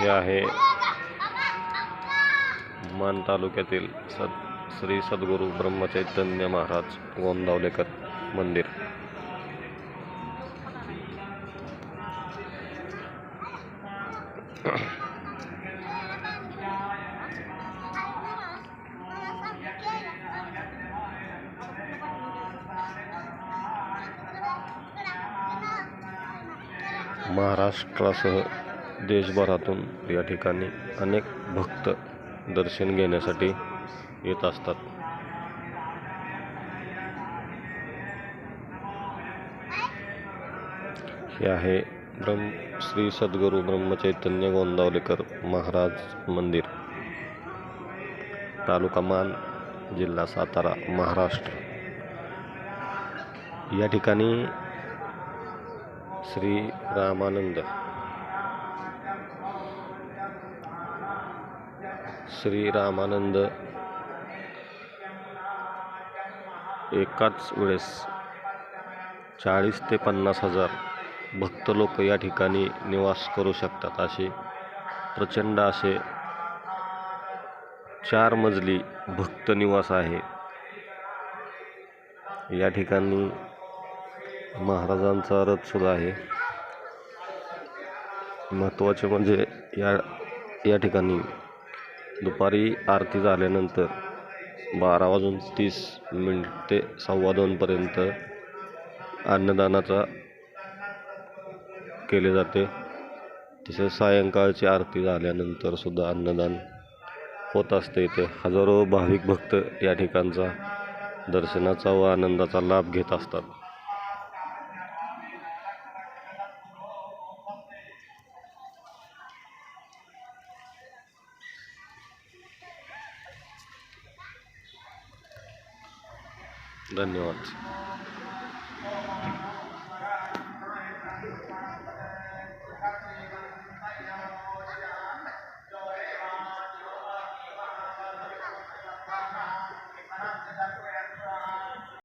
हे आहे मान तालुक्यातील श्री सद्गुरू ब्रह्मचैतन्य महाराज गोंदावलेकर मंदिर। महाराष्ट्रासह देशभरातून या ठिकाणी अनेक भक्त दर्शन घेण्यासाठी येत असतात। हे आहे श्री सद्गुरू ब्रह्मचैतन्य गोंदावलेकर महाराज मंदिर, तालुका मान, जिल्हा सातारा, महाराष्ट्र। या ठिकाणी श्री रामानंद एकाच वेळेस 40 ते 50 हजार भक्त लोक या ठिकाणी निवास करू शकतात। असे प्रचंड असे 4 मजली भक्त निवास आहे। या ठिकाणी महाराजांचा रथ सुद्धा आहे। महत्त्वाचे म्हणजे या ठिकाणी दुपारी आरती झाल्यानंतर 12:30 ते 1:15 पर्यंत अन्नदानाचा केले जाते। तसेच सायंकाळची आरती झाल्यानंतर सुद्धा अन्नदान होत असते। इथे हजारो भाविक भक्त या ठिकाणचा दर्शनाचा व आनंदाचा लाभ घेत असतात। धन्यवाद।